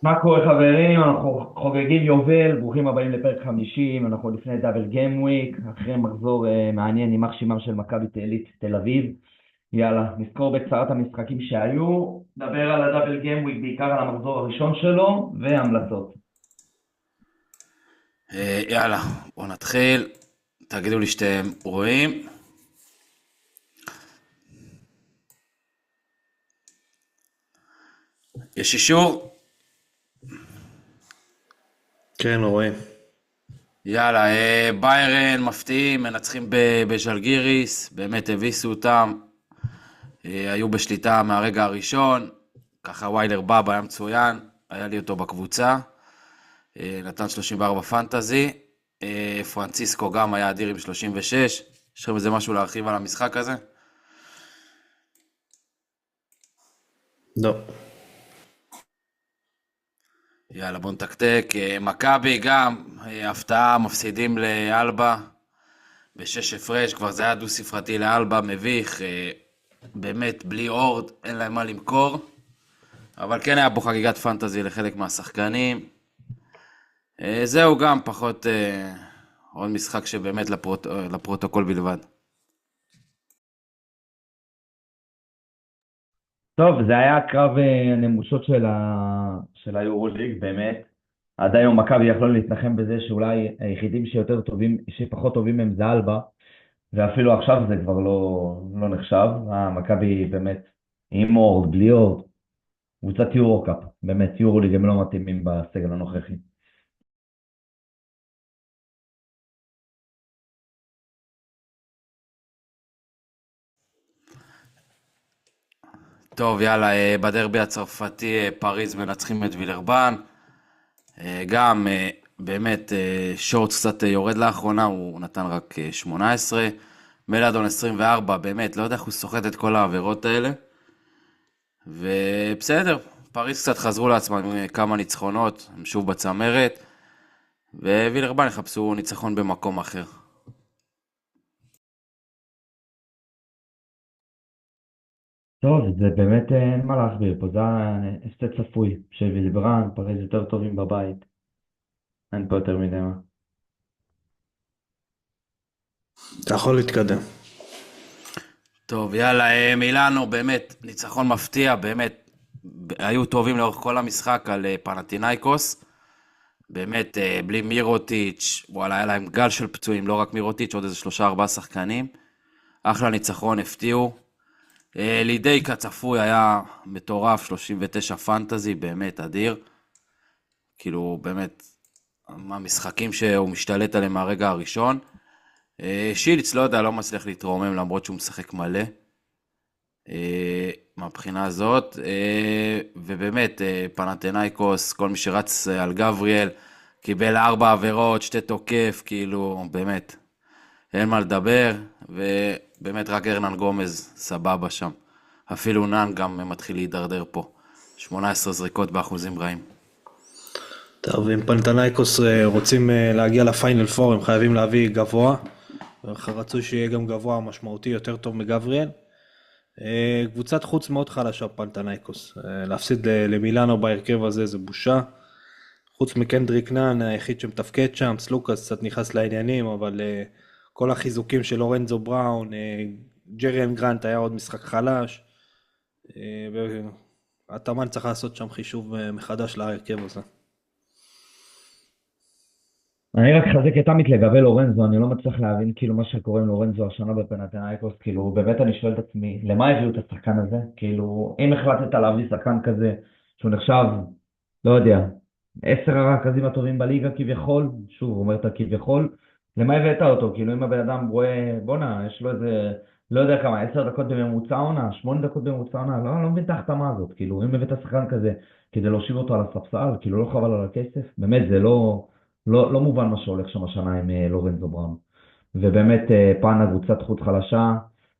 מה קורה חברים? אנחנו חוגגים יובל, ברוכים הבאים לפרק 50, אנחנו לפני דאבל גיים וויק, אחרי מחזור מעניין יימח שמם של מכבי עילית תל אביב. יאללה, נזכור בקצרת המשחקים שהיו, נדבר על הדאבל גיים וויק, בעיקר על המחזור הראשון שלו, והמלצות. יאללה, בואו נתחיל. תגידו לי שאתם רואים. יש אישור? כן, רואים. יאללה, ביירן מפתיעים, מנצחים בז'לגיריס, באמת הביסו אותם, היו בשליטה מהרגע הראשון, ככה ויילר בב היה מצוין, היה לי אותו בקבוצה, נתן 34 פנטזי, פרנציסקו גם היה אדיר עם 36, יש לכם איזה משהו להרחיב על המשחק הזה? לא. יאללה, בוא נתקתק. מכבי גם, הפתעה, מפסידים לאלבה בשש הפרש, כבר זה היה דו ספרתי לאלבה, מביך, באמת בלי אורד, אין להם מה למכור, אבל כן היה פה חגיגת פנטזי לחלק מהשחקנים. זהו גם פחות עוד משחק שבאמת לפרוטוקול בלבד. טוב, זה היה קרב הנמושות של היורוליג, באמת. עד היום מכבי יכלו להתנחם בזה שאולי היחידים שיותר טובים, שפחות טובים הם זה אלבה, ואפילו עכשיו זה כבר לא נחשב. מכבי באמת עם אורד, בלי אורד, קבוצת יורו-קאפ, באמת יורו-ליג הם לא מתאימים בסגל הנוכחי. טוב, יאללה, בדרבי הצרפתי פריז מנצחים את וילרבן. גם באמת שורטס קצת יורד לאחרונה, הוא נתן רק 18. מלאדון 24, באמת, לא יודע איך הוא סוחט את כל העבירות האלה. ובסדר, פריז קצת חזרו לעצמם כמה ניצחונות, הם שוב בצמרת. ווילרבן יחפשו ניצחון במקום אחר. טוב, זה באמת אין מה להסביר פה, זה הספד צפוי, שווילברן, פריז יותר טובים בבית, אין פה יותר מדי מה. אתה יכול להתקדם. טוב, יאללה, מילאנו, באמת, ניצחון מפתיע, באמת, היו טובים לאורך כל המשחק על פנתינייקוס. באמת, בלי מירוטיץ', וואלה, היה להם גל של פצועים, לא רק מירוטיץ', עוד איזה 3-4 שחקנים. אחלה ניצחון, הפתיעו. לידי כצפוי היה מטורף, 39 פנטזי, באמת אדיר. כאילו, באמת, המשחקים שהוא משתלט עליהם מהרגע הראשון. שילץ, לא יודע, לא מצליח להתרומם למרות שהוא משחק מלא. מהבחינה הזאת, ובאמת, פנתינייקוס, כל מי שרץ על גבריאל, קיבל 4 עבירות, 2 תוקף, כאילו, באמת, אין מה לדבר, ובאמת רק ארנן גומז סבבה שם. אפילו נאן גם מתחיל להידרדר פה. 18 זריקות באחוזים רעים. טוב, אם פנתנייקוס רוצים להגיע לפיינל פור, הם חייבים להביא גבוה. רצוי שיהיה גם גבוה משמעותי יותר טוב מגבריאל. קבוצת חוץ מאוד חלשה פנתנייקוס. להפסיד למילאנו בהרכב הזה זה בושה. חוץ מקנדריק נאן, היחיד שמתפקד שם, סלוקאס קצת נכנס לעניינים, אבל כל החיזוקים של לורנזו בראון, ג'ריאן גרנט היה עוד משחק חלש. והתאמן צריך לעשות שם חישוב מחדש להרכב הזה. אני רק חזק את עמית לגבי לורנזו, אני לא מצליח להבין כאילו מה שקורה עם לורנזו השנה בפנתינייקוס, כאילו באמת אני שואל את עצמי, למה הביאו את השחקן הזה? כאילו, אם החלטת להביא שחקן כזה, שהוא נחשב, לא יודע, 10 הרכזים הטובים בליגה כביכול, שוב, הוא אומר את הכביכול, למה הבאת אותו? כאילו, אם הבן אדם רואה, בואנה, יש לו איזה, לא יודע כמה, 10 דקות בממוצע עונה, 8 דקות בממוצע עונה, לא מבין את ההחתמה הזאת, כאילו, אם הבאת שחקן כזה כדי להושיב אותו על הספסל, כאילו, לא חבל על הכסף, באמת, זה לא מובן מה שהולך שם השנה עם לורנזו בראון. ובאמת פאנה קבוצת חוץ חלשה,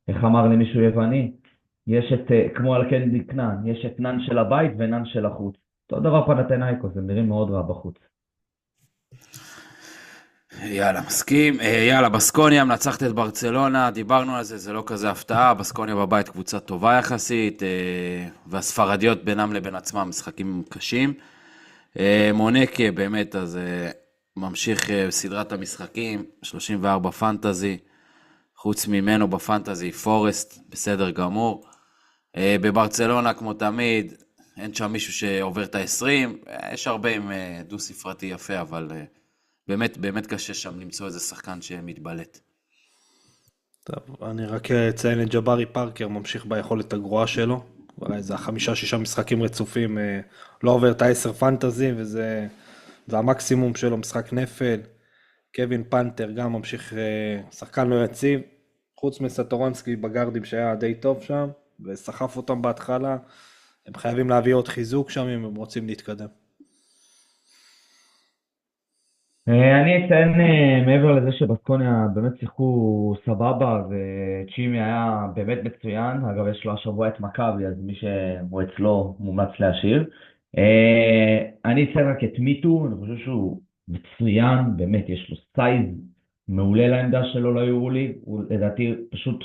איך אמר לי מישהו יווני, יש את, כמו על קנדי קנן, יש את נן של הבית ונן של החוץ. אותו דבר פנתנייקוס, הם נראים מאוד רע בחוץ. יאללה, מסכים. יאללה, בסקוניה מנצחת את ברצלונה, דיברנו על זה, זה לא כזה הפתעה, בסקוניה בבית קבוצה טובה יחסית, והספרדיות בינם לבין עצמם משחקים קשים. מונקה באמת, אז ממשיך סדרת המשחקים, 34 פנטזי, חוץ ממנו בפנטזי פורסט, בסדר גמור. בברצלונה, כמו תמיד, אין שם מישהו שעובר את ה-20, יש הרבה עם דו ספרתי יפה, אבל באמת, באמת קשה שם למצוא איזה שחקן שמתבלט. טוב, אני רק אציין את ג'בארי פארקר, ממשיך ביכולת הגרועה שלו. כבר איזה 5-6 משחקים רצופים, לא עובר את ה-10 פנטזי, וזה המקסימום שלו, משחק נפל. קווין פנתר גם ממשיך, שחקן לא יציב, חוץ מסטורנסקי בגרדים שהיה די טוב שם, וסחף אותם בהתחלה. הם חייבים להביא עוד חיזוק שם אם הם רוצים להתקדם. אני אציין מעבר לזה שבסקוניה באמת שיחקו סבבה וצ'ימי היה באמת מצוין. אגב, יש לו השבוע את מכבי, אז מי שהוא אצלו מומלץ להשאיר. אני אציין רק את מיטו, אני חושב שהוא מצוין, באמת יש לו סייז מעולה לעמדה שלו ליורוליג. הוא לדעתי פשוט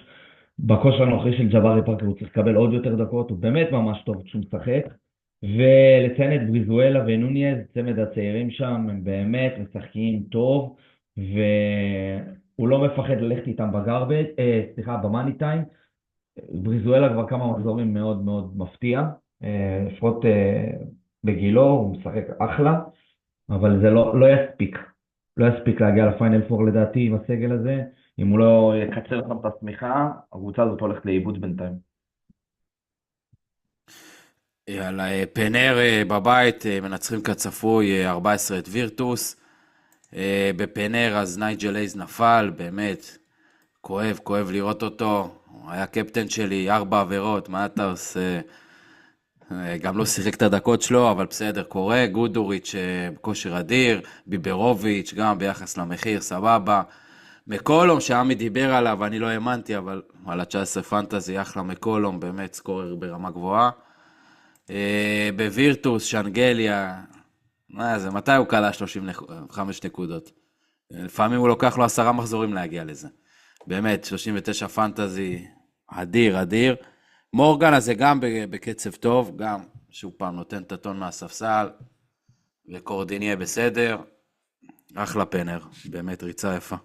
בכושר הנוכחי של ג'בארי פארקר הוא צריך לקבל עוד יותר דקות, הוא באמת ממש טוב כשהוא משחק. ולציין את בריזואלה ונוניז, צמד הצעירים שם, הם באמת משחקים טוב, והוא לא מפחד ללכת איתם בגרבג', במאני טיים. בריזואלה כבר כמה מחזורים מאוד מאוד מפתיע, לפחות בגילו, הוא משחק אחלה, אבל זה לא יספיק להגיע לפיינל פור לדעתי עם הסגל הזה. אם הוא לא יקצר אותם את השמיכה, הקבוצה הזאת הולכת לאיבוד בינתיים. יאללה, פנר בבית, מנצחים כצפוי 14 את וירטוס. בפנר אז נייג'ל אייז נפל, באמת, כואב לראות אותו. הוא היה קפטן שלי, 4 עבירות, מה אתה עושה? גם לא שיחק את הדקות שלו, אבל בסדר, קורה. גודוריץ' בכושר אדיר, ביברוביץ' גם ביחס למחיר, סבבה. מקולום שעמי דיבר עליו, אני לא האמנתי, אבל על ה-19 פנטזי, אחלה מקולום, באמת סקורר ברמה גבוהה. בווירטוס, שאנגליה, מתי הוא קלה 35 נקודות? לפעמים הוא לוקח לו 10 מחזורים להגיע לזה. באמת, 39 פנטזי, אדיר. מורגן הזה גם בקצב טוב, גם שהוא פעם נותן את הטון מהספסל, וקורדיניה בסדר, אחלה פנר, באמת ריצה יפה.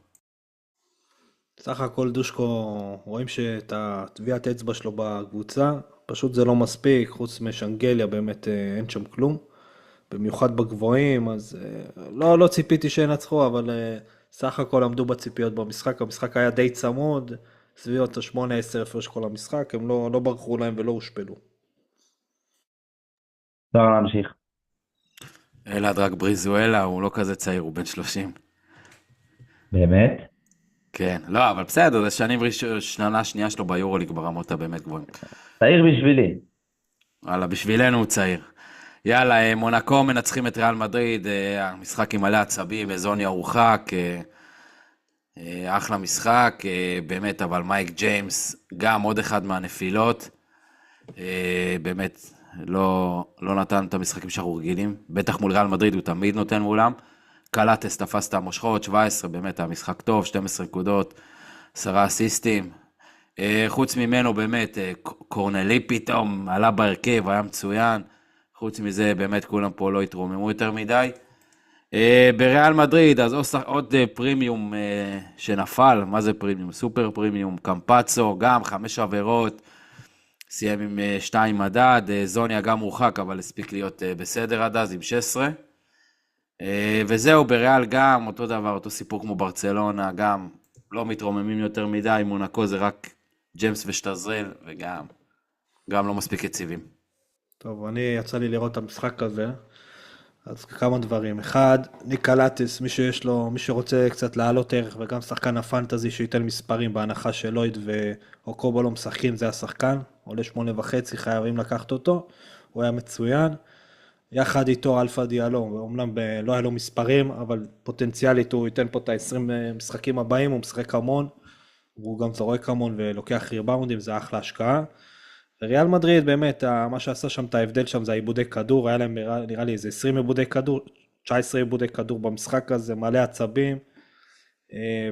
סך הכל דושקו, רואים שאת הטביעת אצבע שלו בקבוצה, פשוט זה לא מספיק, חוץ משאנגליה באמת אין שם כלום, במיוחד בגבוהים, אז לא ציפיתי שינצחו, אבל סך הכל עמדו בציפיות במשחק, המשחק היה די צמוד, סביבות ה-8-10 הפרש כל המשחק, הם לא ברחו להם ולא הושפלו. אפשר להמשיך. אלעד רק בריזואלה, הוא לא כזה צעיר, הוא בן 30. באמת? כן, לא, אבל בסדר, זה שנה שנייה שלו ביורוליג ברמות הבאמת גבוהים. צעיר בשבילי. וואלה, בשבילנו הוא צעיר. יאללה, מונקו מנצחים את ריאל מדריד, המשחק עם מלא עצבים, זוניה הורחק, אחלה משחק, באמת, אבל מייק ג'יימס, גם עוד אחד מהנפילות, באמת, לא נתן את המשחקים שאנחנו רגילים, בטח מול ריאל מדריד הוא תמיד נותן מולם, קלטס תפס את המושכות, 17, באמת, המשחק טוב, 12 נקודות, 10 אסיסטים, חוץ ממנו באמת, קורנלי פתאום עלה בהרכב, היה מצוין, חוץ מזה באמת כולם פה לא התרוממו יותר מדי. בריאל מדריד, אז עוד פרימיום שנפל, מה זה פרימיום? סופר פרימיום, קמפצו, גם 5 עבירות, סיים עם 2 מדד, זוניה גם מורחק, אבל הספיק להיות בסדר עד אז עם 16. וזהו, בריאל גם אותו דבר, אותו סיפור כמו ברצלונה, גם לא מתרוממים יותר מדי, מונקו זה רק ג'יימס ושטזרל, וגם לא מספיק יציבים. טוב, אני יצא לי לראות את המשחק הזה, אז כמה דברים. אחד, ניקלטס, מי שרוצה קצת לעלות ערך, וגם שחקן הפנטזי שייתן מספרים בהנחה של לויד ואוקובו לא משחקים, זה השחקן, עולה 8.5, חייבים לקחת אותו, הוא היה מצוין. יחד איתו אלפא דיאלו, אמנם לא היה לו מספרים, אבל פוטנציאלית הוא ייתן פה את ה-20 משחקים הבאים, הוא משחק המון, הוא גם זורק המון ולוקח ריבאונדים, זה אחלה השקעה. ריאל מדריד באמת, מה שעשה שם את ההבדל שם זה העיבודי כדור, היה להם נראה לי איזה 20 עיבודי כדור, 19 עיבודי כדור במשחק הזה, מלא עצבים,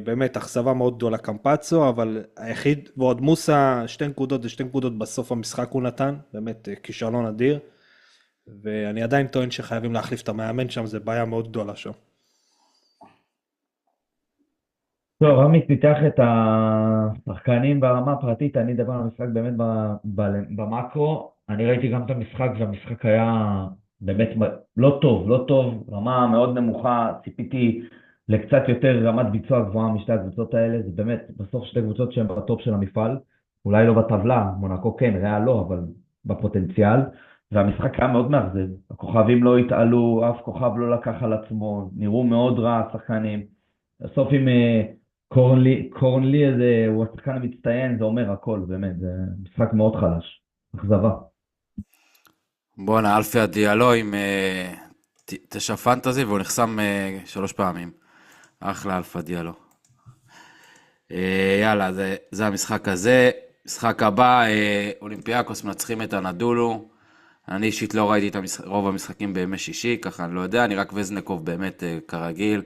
באמת אכזבה מאוד גדולה קמפצו, אבל היחיד, ועוד מוסה, 2 נקודות בסוף המשחק הוא נתן, באמת כישלון אדיר, ואני עדיין טוען שחייבים להחליף את המאמן שם, זה בעיה מאוד גדולה שם. טוב, רמי פיתח את השחקנים ברמה הפרטית, אני אדבר על המשחק באמת במקרו. אני ראיתי גם את המשחק, והמשחק היה באמת לא טוב, לא טוב, רמה מאוד נמוכה. ציפיתי לקצת יותר רמת ביצוע גבוהה משתי הקבוצות האלה. זה באמת בסוף שתי קבוצות שהן בטופ של המפעל, אולי לא בטבלה, מונקו כן, ריאל לא, אבל בפוטנציאל. והמשחק היה מאוד מאכזב, הכוכבים לא התעלו, אף כוכב לא לקח על עצמו, נראו מאוד רע השחקנים. בסוף עם קורנלי הזה, הוא השחקן המצטיין, זה אומר הכל, באמת, זה משחק מאוד חלש, אכזבה. בואנה, אלפי הדיאלו עם 9 פנטזי, והוא נחסם 3 פעמים. אחלה אלפי הדיאלו. יאללה, זה המשחק הזה. משחק הבא, אולימפיאקוס מנצחים את הנדולו. אני אישית לא ראיתי את רוב המשחקים בימי שישי, ככה אני לא יודע, אני רק וזנקוב באמת כרגיל.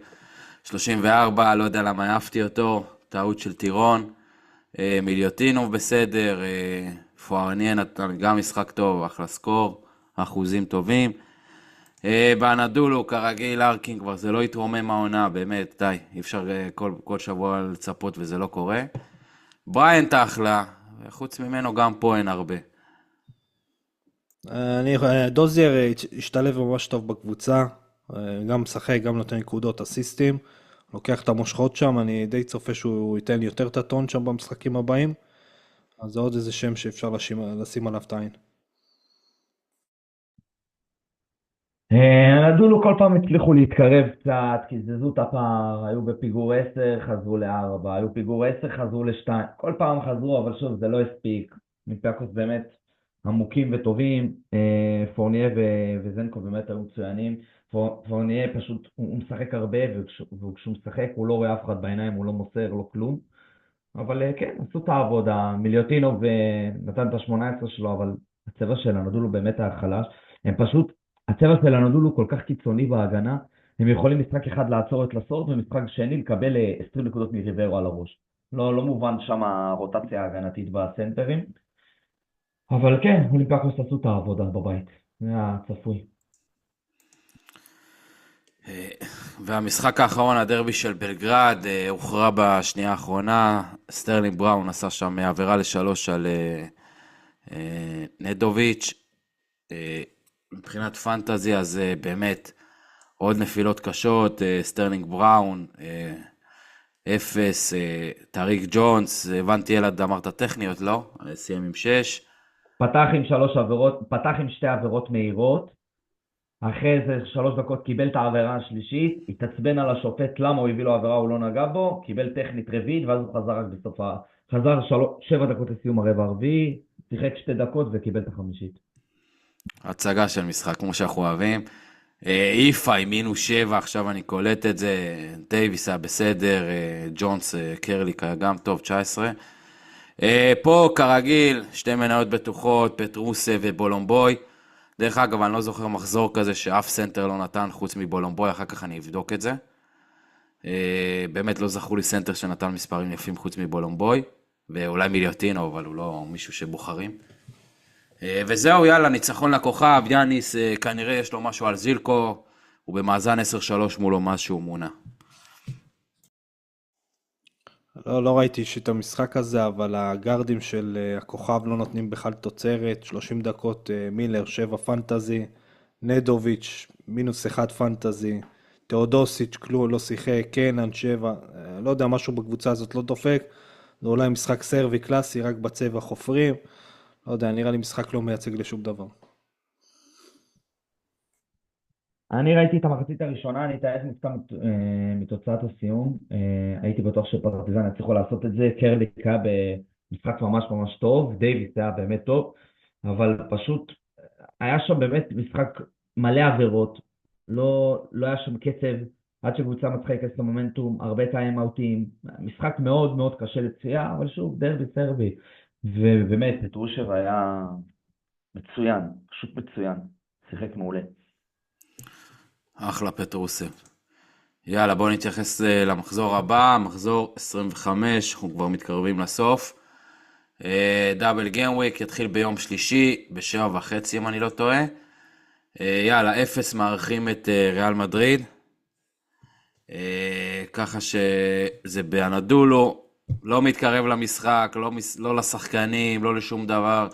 34, לא יודע למה אהבתי אותו, טעות של טירון. מיליוטינוב בסדר, פוארניה נתן גם משחק טוב, אחלה סקור, אחוזים טובים. באנדולו, כרגיל, ארקין כבר זה לא יתרומם העונה, באמת, די, אי אפשר כל שבוע לצפות וזה לא קורה. בריינט אחלה, חוץ ממנו גם פה אין הרבה. דוזייר השתלב ממש טוב בקבוצה, גם משחק, גם נותן נקודות, אסיסטים, לוקח את המושכות שם, אני די צופה שהוא ייתן יותר את הטון שם במשחקים הבאים, אז זה עוד איזה שם שאפשר לשים עליו את העין. הנדולו כל פעם הצליחו להתקרב קצת, קיזזו את הפער, היו בפיגור 10, חזרו ל4, היו פיגור 10, חזרו ל2, כל פעם חזרו, אבל שוב, זה לא הספיק. אולימפיאקוס באמת עמוקים וטובים, פורניה וזנקו באמת היו מצוינים. פורניה פשוט, הוא משחק הרבה, וכשהוא משחק הוא לא רואה אף אחד בעיניים, הוא לא מוסר, לא כלום. אבל כן, עשו את העבודה, מיליוטינוב נתן את ה-18 שלו, אבל הצבע של הנדולו באמת היה חלש. הם פשוט, הצבע של הנדולו כל כך קיצוני בהגנה, הם יכולים משחק אחד לעצור את לסורד, ומשחק שני לקבל 20 נקודות מריברו על הראש. לא מובן שם הרוטציה ההגנתית בסנטרים. אבל כן, אולימפיאקוס עשו את העבודה בבית, זה היה צפוי. והמשחק האחרון, הדרבי של בלגרד, הוכרע בשנייה האחרונה, סטרלינג בראון עשה שם עבירה ל3 על נדוביץ'. מבחינת פנטזי, אז באמת עוד נפילות קשות, סטרלינג בראון, 0, טריק ג'ונס, הבנתי ילד אמרת טכניות, לא? סיים עם 6. פתח עם 2 עבירות מהירות, אחרי זה 3 דקות קיבל את העבירה השלישית, התעצבן על השופט למה הוא הביא לו עבירה, הוא לא נגע בו, קיבל טכנית רביעית, ואז הוא חזר רק בסופה, חזר 7 דקות לסיום הרבע הרביעי, שיחק 2 דקות וקיבל את החמישית. הצגה של משחק, כמו שאנחנו אוהבים. איפה עם -7, עכשיו אני קולט את זה, דייביס היה בסדר, ג'ונס, קרליק היה גם טוב, 19. פה כרגיל, 2 מניות בטוחות, פטרוסה ובולומבוי. דרך אגב, אני לא זוכר מחזור כזה שאף סנטר לא נתן חוץ מבולומבוי, אחר כך אני אבדוק את זה. באמת לא זכרו לי סנטר שנתן מספרים יפים חוץ מבולומבוי, ואולי מיליוטינו, אבל הוא לא מישהו שבוחרים. וזהו, יאללה, ניצחון לכוכב, יאניס, כנראה יש לו משהו על זילקו, הוא במאזן 10-3 מולו משהו מונה. לא ראיתי את המשחק הזה, אבל הגארדים של הכוכב לא נותנים בכלל תוצרת, 30 דקות מילר, 7 פנטזי, נדוביץ', -1 פנטזי, תאודוסיץ' כלום לא שיחק, קנן 7, לא יודע, משהו בקבוצה הזאת לא דופק, זה אולי משחק סרבי קלאסי, רק בצבע חופרים, לא יודע, נראה לי משחק לא מייצג לשום דבר. אני ראיתי את המחצית הראשונה, אני התאהב מסתם מתוצאת הסיום, הייתי בטוח שפרטיזן יצליחו לעשות את זה, קרליק היה במשחק ממש ממש טוב, דייביס היה באמת טוב, אבל פשוט היה שם באמת משחק מלא עבירות, לא היה שם קצב, עד שקבוצה מצליחה להיכנס למומנטום, הרבה טיים אאוטים, משחק מאוד מאוד קשה לצפייה, אבל שוב, דרבי סרבי, ובאמת, פטרושב היה מצוין, פשוט מצוין, שיחק מעולה. אחלה פטרוסב. יאללה, בואו נתייחס למחזור הבא, מחזור 25, אנחנו כבר מתקרבים לסוף. דאבל גיימוויק יתחיל ביום שלישי, ב7:30 אם אני לא טועה. יאללה, אפס מארחים את ריאל מדריד. ככה שזה באנדולו, לא מתקרב למשחק, לא לשחקנים, לא לשום דבר.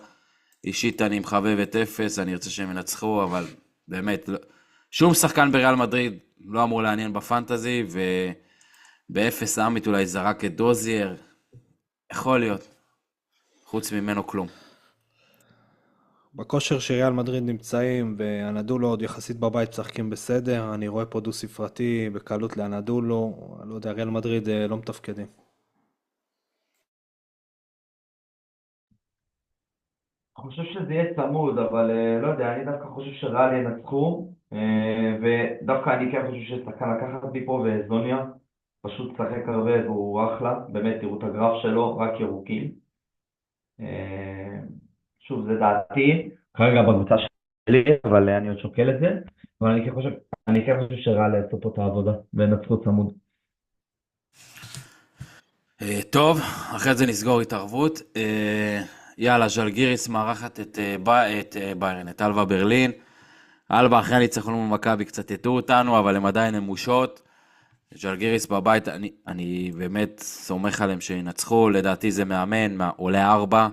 אישית אני מחבב את אפס, אני ארצה שהם ינצחו, אבל באמת, שום שחקן בריאל מדריד לא אמור לעניין בפנטזי, ובאפס עמית אולי זרק את דוזייר, יכול להיות, חוץ ממנו כלום. בכושר שריאל מדריד נמצאים, ואנדולו עוד יחסית בבית משחקים בסדר, אני רואה פה דו ספרתי בקלות לאנדולו, אני לא יודע, ריאל מדריד לא מתפקדים. אני חושב שזה יהיה צמוד, אבל לא יודע, אני דווקא חושב שריאל ינצחו, ודווקא אני כן חושב ששחקן לקחת מפה וזוניה, פשוט שחק הרבה והוא אחלה, באמת תראו את הגרף שלו, רק ירוקים. אה, שוב, זה דעתי, כרגע בקבוצה שלי, אבל אני עוד שוקל את זה, אבל אני כן חושב שריאל יעשו פה את העבודה, וינצחו צמוד. טוב, אחרי זה נסגור התערבות. יאללה, ז'לגיריס מארחת את ביירן, את אלבה ברלין. אלבה אחרי הניצחון מול מכבי קצת הטעו אותנו, אבל הם עדיין נמושות. ז'לגיריס בבית, אני באמת סומך עליהם שינצחו, לדעתי זה מאמן, עולה 4,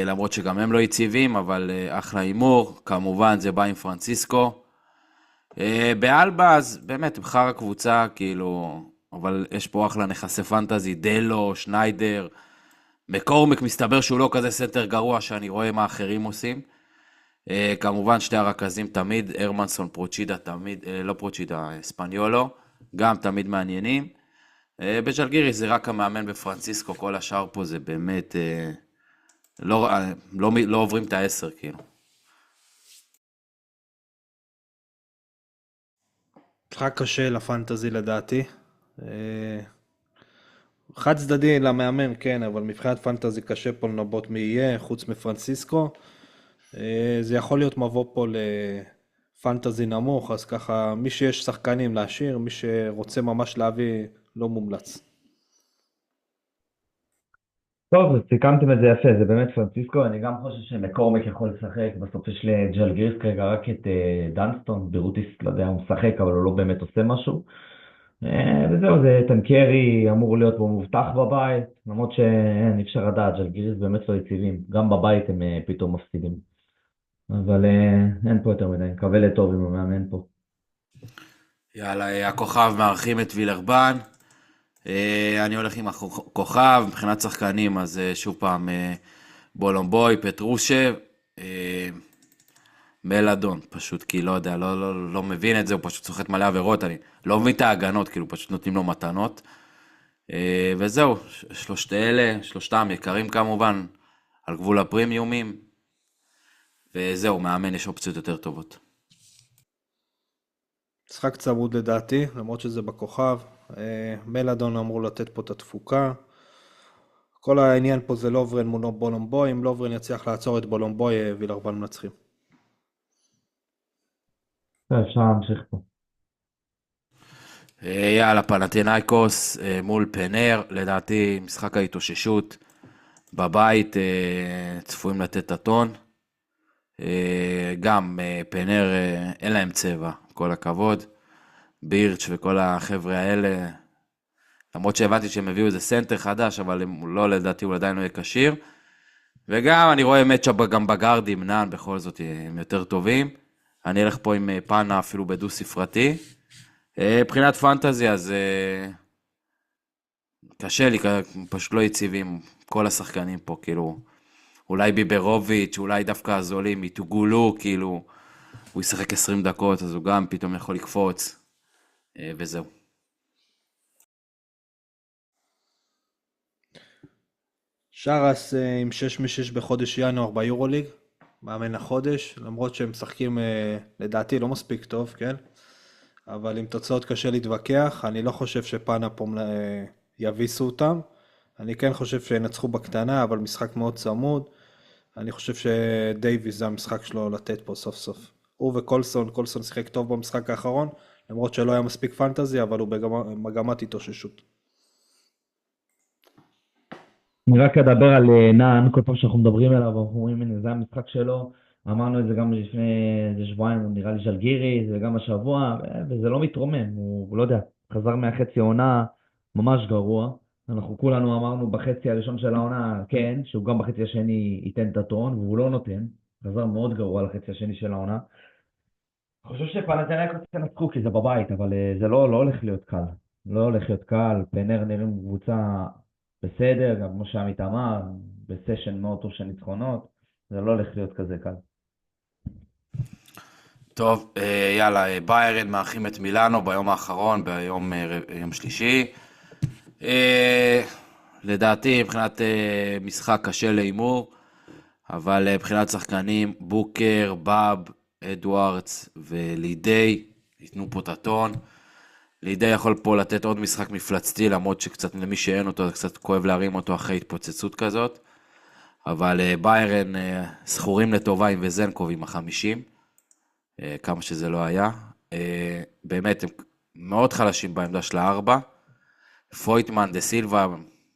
למרות שגם הם לא יציבים, אבל אחלה הימור, כמובן זה בא עם פרנסיסקו. באלבה, אז באמת, בחר הקבוצה, כאילו, אבל יש פה אחלה נכסי פנטזי, דלו, שניידר, מקורמיק מסתבר שהוא לא כזה סנטר גרוע שאני רואה מה אחרים עושים. כמובן שתי הרכזים תמיד, הרמנסון, פרוצ'ידה תמיד, לא פרוצ'ידה, ספניולו, גם תמיד מעניינים. בז'לגיריס זה רק המאמן בפרנסיסקו, כל השאר פה זה באמת, לא עוברים את ה10 כאילו. משחק קשה לפנטזי לדעתי. אה, חד צדדי למאמן, כן, אבל מבחינת פנטזי קשה פה לנבוט מי יהיה, חוץ מפרנסיסקו. זה יכול להיות מבוא פה לפנטזי נמוך, אז ככה, מי שיש שחקנים להשאיר, מי שרוצה ממש להביא, לא מומלץ. טוב, אז סיכמתם את זה יפה, זה באמת פרנסיסקו, אני גם חושב שמקורמיק יכול לשחק, בסוף יש לג'לגיריס כרגע רק את דנסטון, ברוטיס, לא יודע, הוא משחק, אבל הוא לא באמת עושה משהו. וזהו, זה טנקרי אמור להיות בו מובטח בבית, למרות שאין, אי אפשר לדעת, ג'לגיריס באמת לא יציבים, גם בבית הם פתאום מפסידים. אבל אין פה יותר מדי, מקווה לטוב עם המאמן פה. יאללה, הכוכב מארחים את וילרבן. אני הולך עם הכוכב, מבחינת שחקנים, אז שוב פעם, בולומבוי, פטרושב, מלאדון, פשוט כי לא יודע, לא מבין את זה, הוא פשוט סוחט מלא עבירות, אני לא מבין את ההגנות, כאילו פשוט נותנים לו מתנות. וזהו, שלושת אלה, שלושתם יקרים כמובן, על גבול הפרימיומים, וזהו, מאמן יש אופציות יותר טובות. משחק צמוד לדעתי, למרות שזה בכוכב. מלאדון אמור לתת פה את התפוקה. כל העניין פה זה לוברן מול בולומבוי, אם לוברן יצליח לעצור את בולומבוי, וילרבן מנצחים. אפשר להמשיך פה. יאללה, פנתינייקוס מול פנר, לדעתי משחק ההתאוששות בבית, צפויים לתת את הטון. גם פנר אין להם צבע, כל הכבוד. בירץ' וכל החבר'ה האלה, למרות שהבנתי שהם הביאו איזה סנטר חדש, אבל הם לא, לדעתי הוא עדיין לא יהיה כשיר. וגם אני רואה מצ'אפ גם בגארדים, נען בכל זאת הם יותר טובים. אני אלך פה עם פאנה אפילו בדו ספרתי. מבחינת פנטזי, אז קשה לי, פשוט לא יציבים כל השחקנים פה, כאילו, אולי ביברוביץ', אולי דווקא הזולים, מתוגולו, כאילו, הוא ישחק 20 דקות, אז הוא גם פתאום יכול לקפוץ, וזהו. שרס עם 6-6 בחודש ינואר ביורוליג, מאמן החודש, למרות שהם משחקים לדעתי לא מספיק טוב, כן? אבל עם תוצאות קשה להתווכח, אני לא חושב שפאנה פה יביסו אותם, אני כן חושב שינצחו בקטנה, אבל משחק מאוד צמוד, אני חושב שדייביס זה המשחק שלו לתת פה סוף סוף. הוא קולסון שיחק טוב במשחק האחרון, למרות שלא היה מספיק פנטזי, אבל הוא במגמת התאוששות. אני רק אדבר על נען, כל פעם שאנחנו מדברים עליו, אנחנו אומרים, הנה, זה המשחק שלו, אמרנו את זה גם לפני איזה שבועיים, נראה לי ז'לגיריס, וגם השבוע, וזה לא מתרומם, הוא לא יודע, חזר מהחצי העונה ממש גרוע. אנחנו כולנו אמרנו בחצי הראשון של העונה, כן, שהוא גם בחצי השני ייתן את הטון, והוא לא נותן. חזר מאוד גרוע לחצי השני של העונה. אני חושב שפנתנאיקוס ינצחו כי זה בבית, אבל זה לא הולך להיות קל. לא הולך להיות קל, פנר נראים קבוצה בסדר, גם כמו שעמית אמר, בסשן מאוד טוב של ניצחונות, זה לא הולך להיות כזה קל. טוב, יאללה, ביירן מארחים את מילאנו ביום האחרון, יום שלישי. אה, לדעתי, מבחינת משחק קשה להימור, אבל מבחינת שחקנים, בוקר, באב, אדוארדס ולידי, ייתנו פה את הטון. לידי יכול פה לתת עוד משחק מפלצתי, למרות שקצת למי שאין אותו, זה קצת כואב להרים אותו אחרי התפוצצות כזאת. אבל ביירן זכורים לטובה עם וזנקוב עם ה-50, כמה שזה לא היה. באמת, הם מאוד חלשים בעמדה של הארבע. פויטמן, דה סילבה,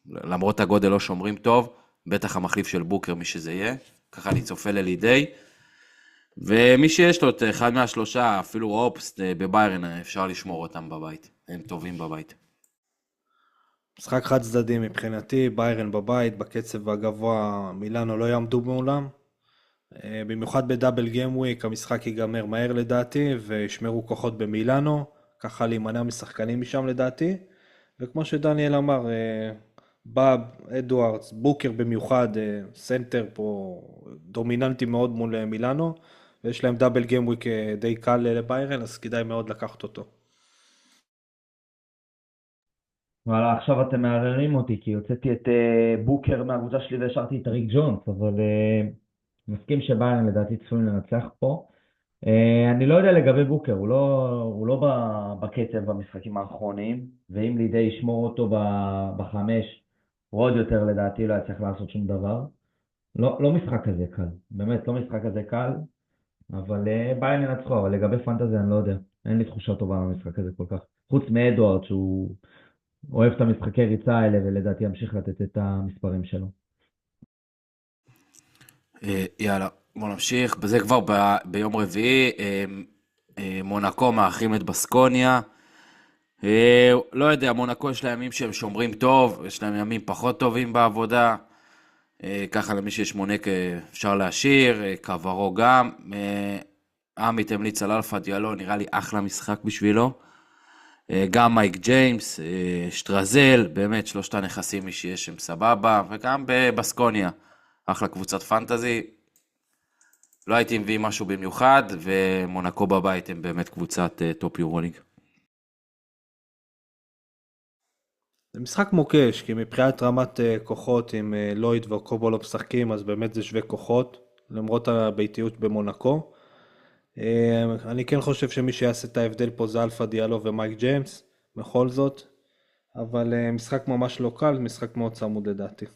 למרות הגודל לא שומרים טוב, בטח המחליף של בוקר, מי שזה יהיה. ככה אני צופה ללידי. ומי שיש לו את אחד מהשלושה, אפילו אופס בביירן, אפשר לשמור אותם בבית. הם טובים בבית. משחק חד צדדי מבחינתי, ביירן בבית, בקצב הגבוה מילאנו לא יעמדו מעולם. במיוחד בדאבל גיים וויק, המשחק ייגמר מהר לדעתי, וישמרו כוחות במילאנו, ככה להימנע משחקנים משם לדעתי. וכמו שדניאל אמר, באב, אדוארדס, בוקר במיוחד, סנטר פה דומיננטי מאוד מול מילאנו, ויש להם דאבל גיים וויק די קל לביירן, אז כדאי מאוד לקחת אותו. וואלה, עכשיו אתם מערערים אותי, כי הוצאתי את בוקר מהקבוצה שלי והשארתי את אריק ג'ונס, אבל מסכים שביירן לדעתי צפויים לנצח פה. אני לא יודע לגבי בוקר, הוא לא בקצב במשחקים האחרונים, ואם לידי ישמור אותו בחמש, הוא עוד יותר לדעתי לא יצליח לעשות שום דבר. לא משחק כזה קל, באמת לא משחק כזה קל, אבל ביירן ינצחו, אבל לגבי פנטזי אני לא יודע, אין לי תחושה טובה במשחק הזה כל כך. חוץ מאדוארד שהוא אוהב את המשחקי ריצה האלה ולדעתי ימשיך לתת את המספרים שלו. יאללה, בוא נמשיך. בזה כבר ביום רביעי, מונקו מארחים את בסקוניה. לא יודע, מונקו יש להם ימים שהם שומרים טוב, יש להם ימים פחות טובים בעבודה. ככה למי שיש מונק אפשר להשאיר, קברו גם. עמית המליץ על אלפא דיאלו, נראה לי אחלה משחק בשבילו. גם מייק ג'יימס, שטרזל, באמת שלושת הנכסים מי שיש שם סבבה, וגם בבסקוניה, אחלה קבוצת פנטזי. לא הייתי מביא משהו במיוחד, ומונקו בבית הם באמת קבוצת טופ יורוליג. זה משחק מוקש, כי מבחינת רמת כוחות, אם לויד וקובו לא משחקים, אז באמת זה שווה כוחות, למרות הביתיות במונקו. אני כן חושב שמי שיעשה את ההבדל פה זה אלפא דיאלו ומייק ג'יימס, בכל זאת, אבל משחק ממש לא קל, משחק מאוד צמוד לדעתי.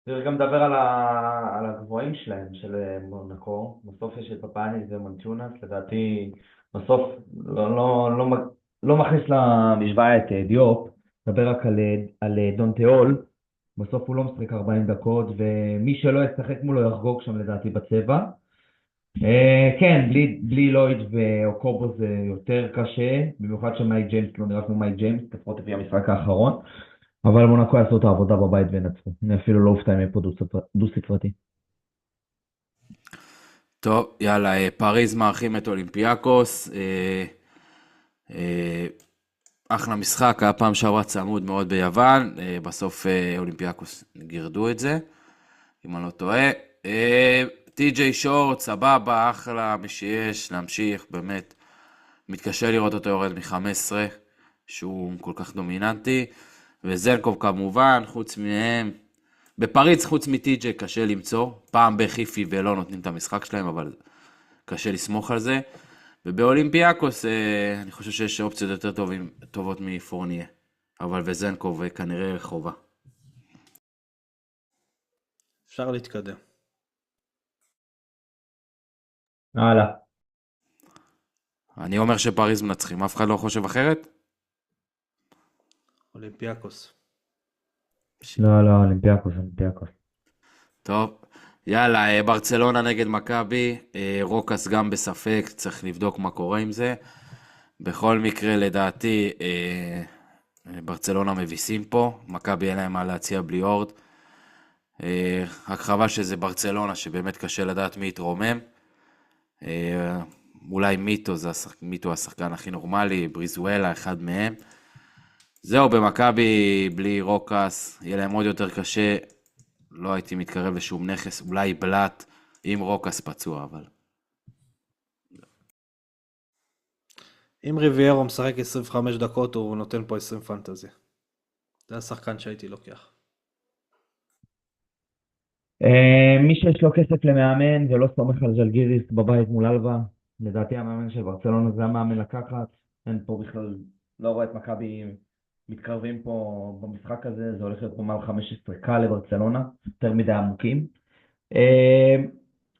צריך גם לדבר על הגבוהים שלהם, של מונקו. בסוף יש את פפאניס ומנצ'ונס, לדעתי בסוף לא מכניס למשוואה את דיופ, מדבר רק על דונטאול, בסוף הוא לא משחק 40 דקות, ומי שלא ישחק מולו יחגוג שם לדעתי בצבע. כן, בלי לויד ואוקובו זה יותר קשה, במיוחד שמייק ג'יימס לא נראה כמו מייק ג'יימס, לפחות לפי המשחק האחרון. אבל מונקו יעשו את העבודה בבית וינצחו. אני אפילו לא אופתע אם יהיה פה דו-ספרתי. טוב, יאללה, פריז מארחים את אולימפיאקוס. אחלה משחק, היה פעם שעברה צמוד מאוד ביוון, בסוף אולימפיאקוס גירדו את זה, אם אני לא טועה. טי.ג'יי שורט, סבבה, אחלה, מי שיש, להמשיך, באמת. מתקשה לראות אותו יורד מ-15, שהוא כל כך דומיננטי. וזנקוב כמובן, חוץ מהם, בפריץ חוץ מטי.ג'יי קשה למצוא, פעם בחיפי ולא נותנים את המשחק שלהם, אבל קשה לסמוך על זה. ובאולימפיאקוס אני חושב שיש אופציות יותר טובות מפורניה, אבל וזנקוב כנראה חובה. אפשר להתקדם. הלאה. אני אומר שפריז מנצחים, אף אחד לא חושב אחרת? אולימפיאקוס. לא, אולימפיאקוס. טוב, יאללה, ברצלונה נגד מכבי, רוקאס גם בספק, צריך לבדוק מה קורה עם זה. בכל מקרה, לדעתי, ברצלונה מביסים פה, מכבי אין להם מה להציע בלי אורד. רק חבל שזה ברצלונה, שבאמת קשה לדעת מי יתרומם. אולי מיטו השחקן הכי נורמלי, בריזואלה, אחד מהם. זהו, במכבי בלי רוקאס, יהיה להם עוד יותר קשה. לא הייתי מתקרב לשום נכס, אולי בלט עם רוקאס פצוע, אבל... אם ריביירו משחק 25 דקות, הוא נותן פה 20 פנטזי. זה השחקן שהייתי לוקח. מי שיש לו כסף למאמן ולא סומך על ז'לגיריס בבית מול אלבה, לדעתי המאמן של ברצלונה זה המאמן לקחת. אין פה בכלל, לא רואה את מכבי מתקרבים פה במשחק הזה, זה הולך להיות פה מעל 15 קל לברצלונה, יותר מדי עמוקים.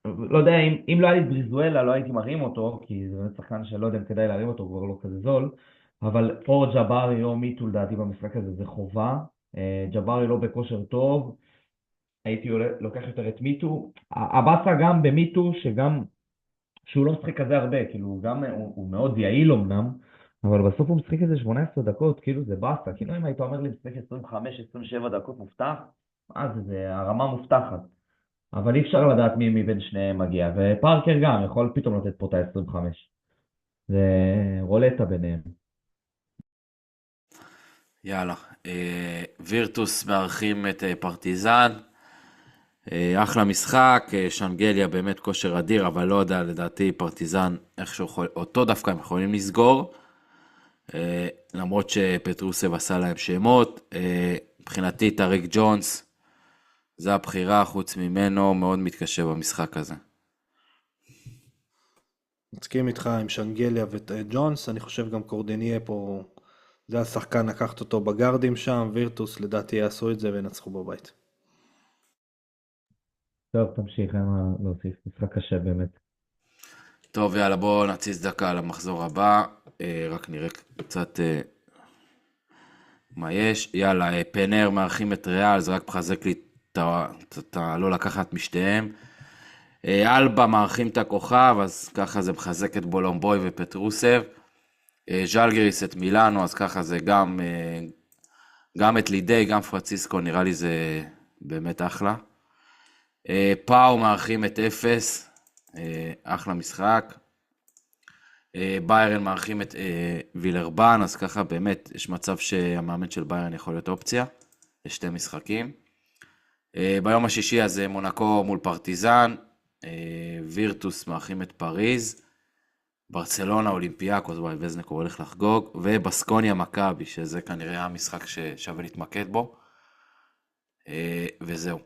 לא יודע, אם לא היה לי בריזואלה לא הייתי מרים אותו, כי זה באמת שחקן שלא יודע אם כדאי להרים אותו, הוא כבר לא כזה זול, אבל או ג'בארי או מיטו לדעתי במשחק הזה זה חובה. ג'בארי לא בכושר טוב, הייתי לוקח יותר את מיטו. הבאסה גם במיטו, שגם שהוא לא משחק כזה הרבה, כאילו הוא מאוד יעיל אמנם, אבל בסוף הוא משחק איזה 18 דקות, כאילו זה באסה. כאילו אם היית אומר לי משחק 25-27 דקות מובטח, אז זה הרמה מובטחת. אבל אי אפשר לדעת מי מבין שניהם מגיע, ופארקר גם יכול פתאום לתת פה את ה-25. זה רולטה ביניהם. יאללה, וירטוס מארחים את פרטיזן, אחלה משחק, שנגליה באמת כושר אדיר, אבל לא יודע, לדעתי פרטיזן איכשהו אותו דווקא הם יכולים לסגור, למרות שפטרוסב עשה להם שמות. מבחינתי טריק ג'ונס, זה הבחירה, חוץ ממנו מאוד מתקשה במשחק הזה. מסכים איתך עם שנגליה וג'ונס, אני חושב גם קורדיניה פה, זה השחקן לקחת אותו בגרדים שם, וירטוס לדעתי יעשו את זה וינצחו בבית. טוב, תמשיך, אין מה להוסיף. משחק קשה באמת. טוב, יאללה, בואו נציץ דקה על המחזור הבא, רק נראה קצת מה יש. יאללה, פנר מארחים את ריאל, זה רק מחזק לי את לא לקחת משתיהם. אלבה מארחים את הכוכב, אז ככה זה מחזק את בולומבוי ופטרוסב. ז'לגיריס את מילאנו, אז ככה זה גם את לידי, גם פרנציסקו, נראה לי זה באמת אחלה. פאו מארחים את אפס, אחלה משחק. ביירן מארחים את וילרבן, אז ככה באמת יש מצב שהמאמן של ביירן יכול להיות אופציה, יש שתי משחקים. ביום השישי הזה מונקו מול פרטיזן, וירטוס מארחים את פריז, ברצלונה אולימפיאקוס, וואי וזנק הולך לחגוג, ובסקוניה מכבי, שזה כנראה המשחק ששווה להתמקד בו. וזהו.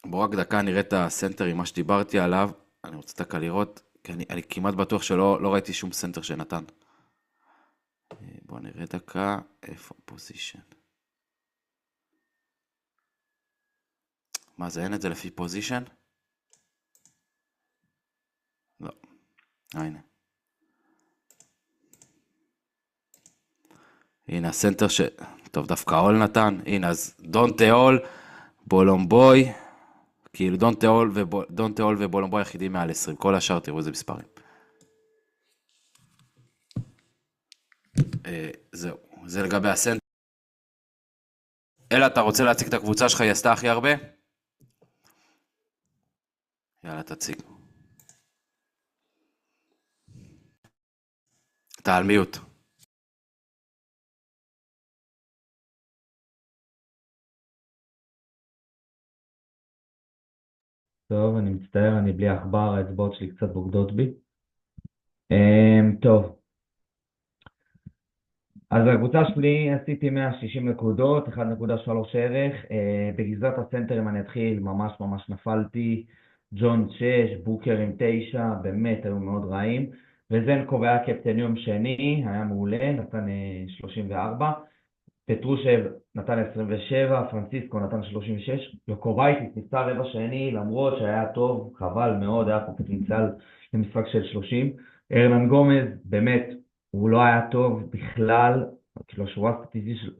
בואו רק דקה נראה את הסנטר עם מה שדיברתי עליו, אני רוצה דקה לראות, כי אני כמעט בטוח שלא ראיתי שום סנטר שנתן. בואו נראה דקה, איפה פוזישן? מה זה, אין את זה לפי פוזישן? לא, הנה. הנה הסנטר טוב, דווקא אול נתן, הנה אז דונטה אול, בולומבוי, כאילו דונטה אול ובולומבוי יחידים מעל 20, כל השאר תראו איזה מספרים. זהו, זה לגבי הסנטר. אלא אתה רוצה להציג את הקבוצה שלך, היא עשתה הכי הרבה? יאללה, תציג. אתה על מיוט. טוב, אני מצטער, אני בלי עכבר, האצבעות שלי קצת בוגדות בי. טוב, אז בקבוצה שלי עשיתי 160 נקודות, 1.3 ערך. בגזרת הסנטרים אני אתחיל, ממש נפלתי. ג'ון 6, בוקר עם 9, באמת היו מאוד רעים. וזנקו היה קפטן יום שני, היה מעולה, נתן 34. פטרושב נתן 27, פרנציסקו נתן 36. יוקובייטיס ניסה רבע שני, למרות שהיה טוב, חבל מאוד, היה פה פוטנציאל למשחק של 30. ארנן גומז, באמת, הוא לא היה טוב בכלל, כאילו השורה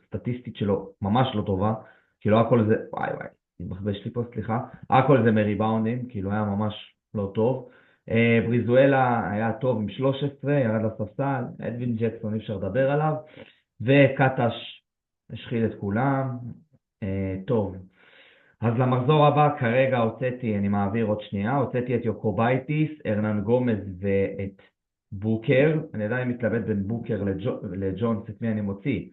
הסטטיסטית שלו ממש לא טובה, כאילו הכל זה, וואי, התבחבש לי פה, סליחה. הכל זה מריבאונדים, כאילו היה ממש לא טוב. בריזואלה היה טוב עם 13, ירד לספסל, אדווין ג'קסון אי אפשר לדבר עליו, וקטש השחיל את כולם. טוב, אז למחזור הבא כרגע הוצאתי, אני מעביר עוד שנייה, הוצאתי את יוקובייטיס, ארנן גומז ואת בוקר. אני עדיין מתלבט בין בוקר לג'ונס, את מי אני מוציא,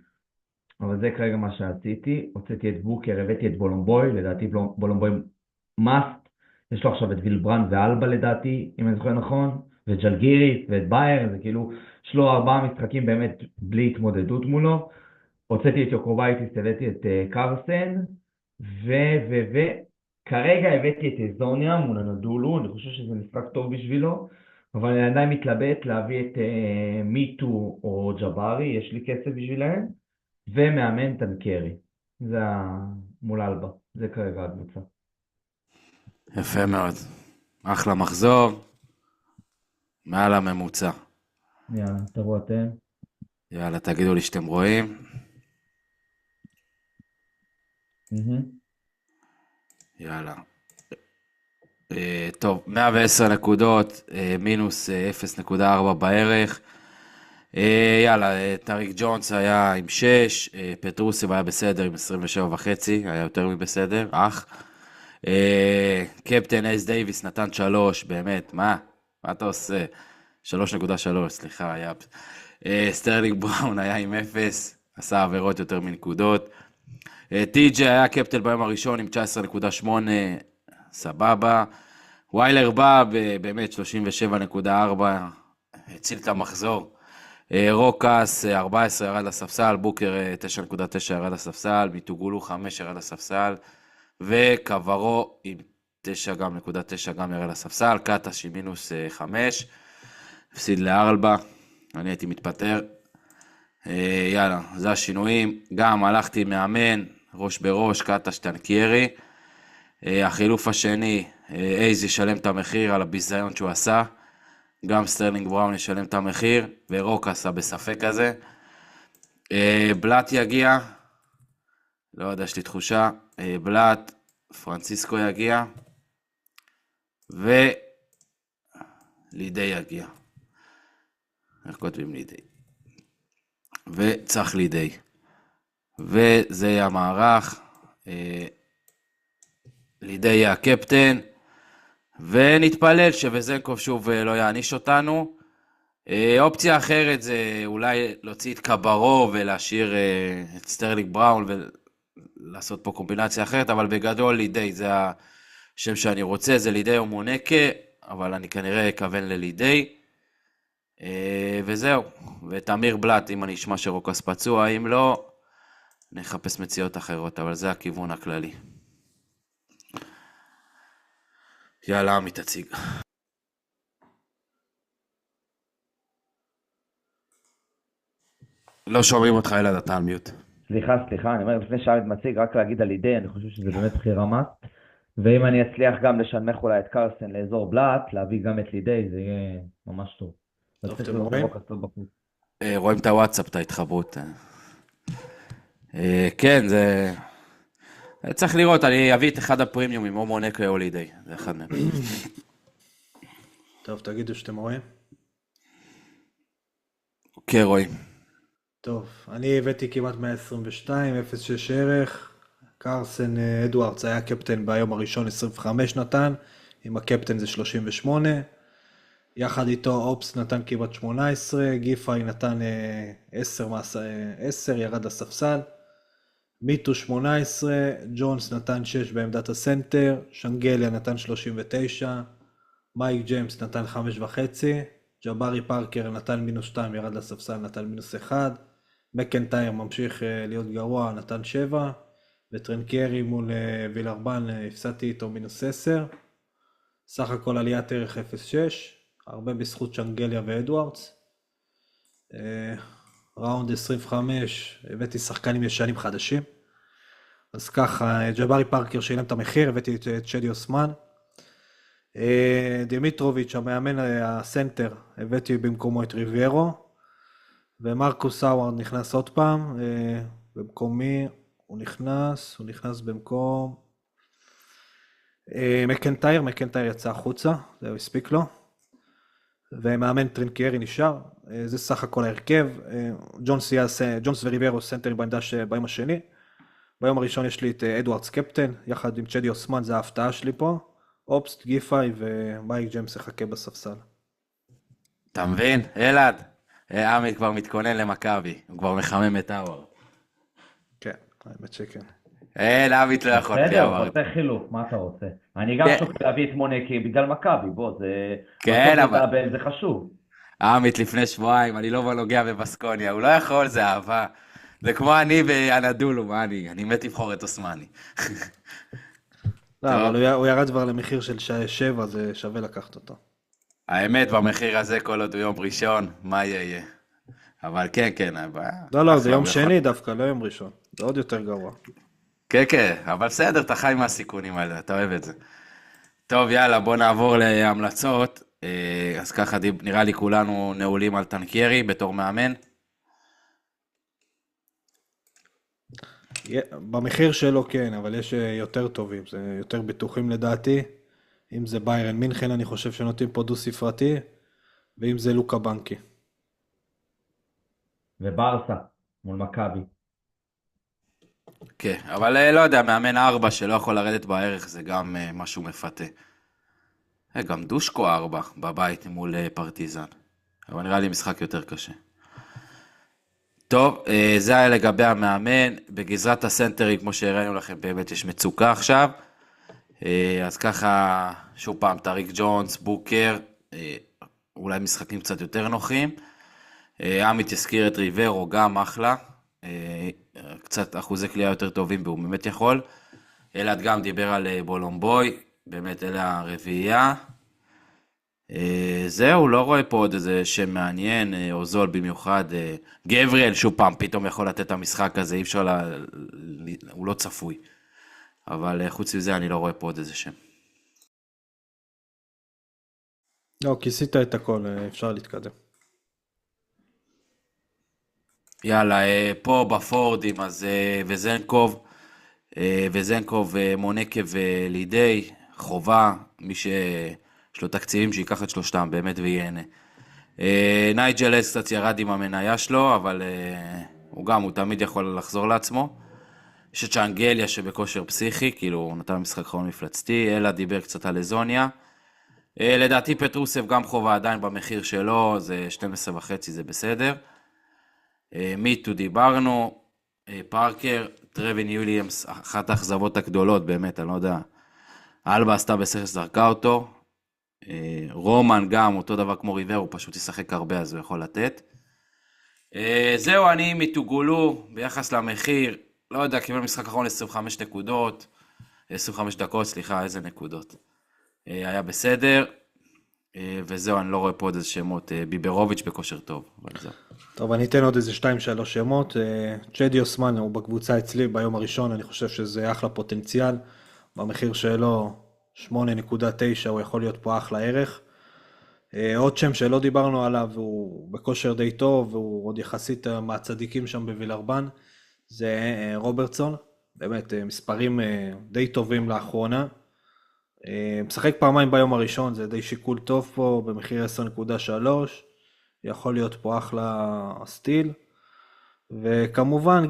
אבל זה כרגע מה שעשיתי. הוצאתי את בוקר, הבאתי את בולומבוי, לדעתי בולומבוי מאסט. יש לו עכשיו את וילברן ואלבה לדעתי, אם אני זוכר נכון, וג'לגיריס ואת בייר, זה כאילו, יש לו 4 משחקים באמת בלי התמודדות מולו. הוצאתי את יוקובייטיס, הבאתי את קרסן, כרגע הבאתי את איזוניה מול הנדולו. אני חושב שזה משחק טוב בשבילו, אבל אני עדיין מתלבט להביא את מיטו או ג'בארי, יש לי כסף בשבילהם, ומאמן טנקרי. זה מול אלבה, זה כרגע הקבוצה. יפה מאוד. אחלה מחזור, מעל הממוצע. יאללה, תראו אתם. יאללה, תגידו לי שאתם רואים. יאללה. טוב, 110 נקודות, מינוס 0.4 בערך. יאללה, טריק ג'ונס היה עם 6, פטרוסוב היה בסדר עם 27.5, היה יותר מבסדר, קפטן אייס דייביס נתן 3, באמת, מה אתה עושה? 3.3, סליחה, היה. סטרלינג בראון היה עם 0, עשה עבירות יותר מנקודות. טי.ג'יי היה קפטן ביום הראשון עם 19.8, סבבה. ויילר בא באמת 37.4, הציל את המחזור. רוקאס 14 ירד לספסל, בוקר 9.9 ירד לספסל, מיטוגולו 5 ירד לספסל, וקברו עם 9.9 גם ירד לספסל, קטש עם מינוס 5, הפסיד לארלבה, אני הייתי מתפטר. יאללה, זה השינויים. גם הלכתי מאמן, ראש בראש, קטש טנקיירי. החילוף השני, אייז ישלם את המחיר על הביזיון שהוא עשה. גם סטרלינג בראון ישלם את המחיר, ורוקאס בספק הזה. בלאט יגיע, לא יודע, יש לי תחושה. בלאט, פרנסיסקו יגיע, ולידי יגיע. איך כותבים לידי? וצריך לידי. וזה יהיה המערך. לידי יהיה הקפטן. ונתפלל שווזנקוב שוב לא יעניש אותנו. אופציה אחרת זה אולי להוציא את קברו ולהשאיר את סטרלינג בראון ולעשות פה קומבינציה אחרת, אבל בגדול לידי זה השם שאני רוצה, זה לידי או מונקה, אבל אני כנראה אכוון ללידי. וזהו, ותמיר בלאט, אם אני אשמע שרוקס פצוע, אם לא, נחפש מציאות אחרות, אבל זה הכיוון הכללי. יאללה, עמי תציג. לא שומעים אותך ילד, אתה על מיוט. סליחה, אני אומר, לפני שעמית מציג, רק להגיד על לידי, אני חושב שזה באמת בחירה מס, ואם אני אצליח גם לשנמך אולי את קרסן לאזור בלאט, להביא גם את לידי, זה יהיה ממש טוב. טוב, אתם רואים? רואים את הוואטסאפ, את ההתחברות. כן, זה... צריך לראות, אני אביא את אחד הפרימיומים, או מונקה או לידי, זה אחד מהם. טוב, תגידו שאתם רואים. כן, רואים. טוב, אני הבאתי כמעט 122, 0.6 ערך. קרסן אדוארדס היה קפטן ביום הראשון 25 נתן, עם הקפטן זה 38. יחד איתו אופס נתן כמעט 18, גיפאי נתן 10, ירד לספסל. מיטו 18, ג'ונס נתן 6 בעמדת הסנטר, שנגליה נתן 39, מייק ג'יימס נתן 5.5, ג'בארי פארקר נתן מינוס 2, ירד לספסל, נתן מינוס 1, מקנטייר ממשיך להיות גרוע, נתן 7, וטרנקיירי מול וילרבן הפסדתי איתו מינוס 10, סך הכל עליית ערך 0.6, הרבה בזכות שנגליה ואדוארדס. ראונד 25, הבאתי שחקנים ישנים חדשים. אז ככה, ג'בארי פארקר שילם את המחיר, הבאתי את שדי אוסמן. דימיטרוביץ', המאמן הסנטר, הבאתי במקומו את ריביירו. ומרקוס האווארד נכנס עוד פעם, במקומי, הוא נכנס במקום מקנטייר יצא החוצה, זהו הספיק לו. ומאמן טרינקיירי נשאר, זה סך הכל ההרכב. ג'ונס וריברו סנטרים בעמדה ביום השני. ביום הראשון יש לי את אדוארדס קפטן, יחד עם צ'די אוסמן, זה ההפתעה שלי פה. אופסט, גיפאי ומייק ג'יימס יחכה בספסל. אתה מבין? אלעד, עמית כבר מתכונן למכבי, הוא כבר מחמם את האור. כן, האמת שכן. אין, עמית לא יכול בלי בסדר, האור. פותח חילוף, מה אתה רוצה? אני גם שוקל להביא את מונקי בגלל מכבי, בוא, זה... כן, בסוף אבל... לדאבל, זה חשוב. עמית לפני שבועיים, אני לא נוגע בבסקוניה, הוא לא יכול, זה אהבה. זה כמו אני ואנדולו, מה אני מת לבחור את אוסמני. לא, אבל הוא ירד כבר למחיר של 7, זה שווה לקחת אותו. האמת, במחיר הזה כל עוד הוא יום ראשון, מה יהיה? אבל כן, כן. לא, זה יום שני דווקא, לא יום ראשון. זה עוד יותר גרוע. כן, כן, אבל בסדר, אתה חי מהסיכונים האלה, אתה אוהב את זה. טוב, יאללה, בוא נעבור להמלצות. אז ככה נראה לי כולנו נעולים על טנקיירי בתור מאמן. במחיר שלו כן, אבל יש יותר טובים, זה יותר בטוחים לדעתי. אם זה ביירן מינכן, אני חושב שנותנים פה דו ספרתי, ואם זה לוקה בנקי. וברסה, מול מכבי. כן, אבל לא יודע, מאמן 4 שלא יכול לרדת בערך, זה גם משהו מפתה. גם דושקו 4 בבית מול פרטיזן. אבל נראה לי משחק יותר קשה. טוב, זה היה לגבי המאמן. בגזרת הסנטרים, כמו שהראינו לכם, באמת יש מצוקה עכשיו. אז ככה, שוב פעם, טריק ג'ונס, בוקר, אולי משחקים קצת יותר נוחים. עמית הזכיר את ריברו, גם אחלה. קצת אחוזי קליעה יותר טובים, והוא באמת יכול. אלעד גם דיבר על בולומבוי, באמת אלה הרביעייה. זהו, לא רואה פה עוד איזה שם מעניין, או זול במיוחד. גבריאל, שוב פעם, פתאום יכול לתת את המשחק הזה, אי אפשר, הוא לא צפוי. אבל חוץ מזה אני לא רואה פה עוד איזה שם. לא, כיסית את הכל, אפשר להתקדם. יאללה, פה בפורדים, אז וזנקוב, מונקה ולידי, חובה, מי שיש לו תקציבים שיקח את שלושתם, באמת וייהנה. נייג'ל אס קצת ירד עם המניה שלו, אבל הוא תמיד יכול לחזור לעצמו. יש את שאנגליה שבכושר פסיכי, כאילו הוא נתן משחק חרון מפלצתי, אלא דיבר קצת על איזוניה. לדעתי פטרוסב גם חובה עדיין במחיר שלו, זה 12.5, זה בסדר. מיטו דיברנו, פארקר, טרווין יוליאמס, אחת האכזבות הגדולות, באמת, אני לא יודע. אלבה עשתה בסך שזרקה אותו. רומן גם, אותו דבר כמו ריבר, הוא פשוט ישחק הרבה, אז הוא יכול לתת. זהו, אני מתוגולו, ביחס למחיר, לא יודע, קיבל משחק אחרון 25 נקודות, 25 דקות, סליחה, איזה נקודות. היה בסדר, וזהו, אני לא רואה פה עוד איזה שמות, ביברוביץ' בכושר טוב, אבל זהו. טוב, אני אתן עוד איזה 2-3 שמות. צ'די אוסמן הוא בקבוצה אצלי ביום הראשון, אני חושב שזה אחלה פוטנציאל. במחיר שלו 8.9 הוא יכול להיות פה אחלה ערך. עוד שם שלא דיברנו עליו, הוא בכושר די טוב, והוא עוד יחסית מהצדיקים שם בווילרבן, זה רוברטסון. באמת, מספרים די טובים לאחרונה. משחק פעמיים ביום הראשון, זה די שיקול טוב פה, במחיר 10.3. יכול להיות פה אחלה סטיל. וכמובן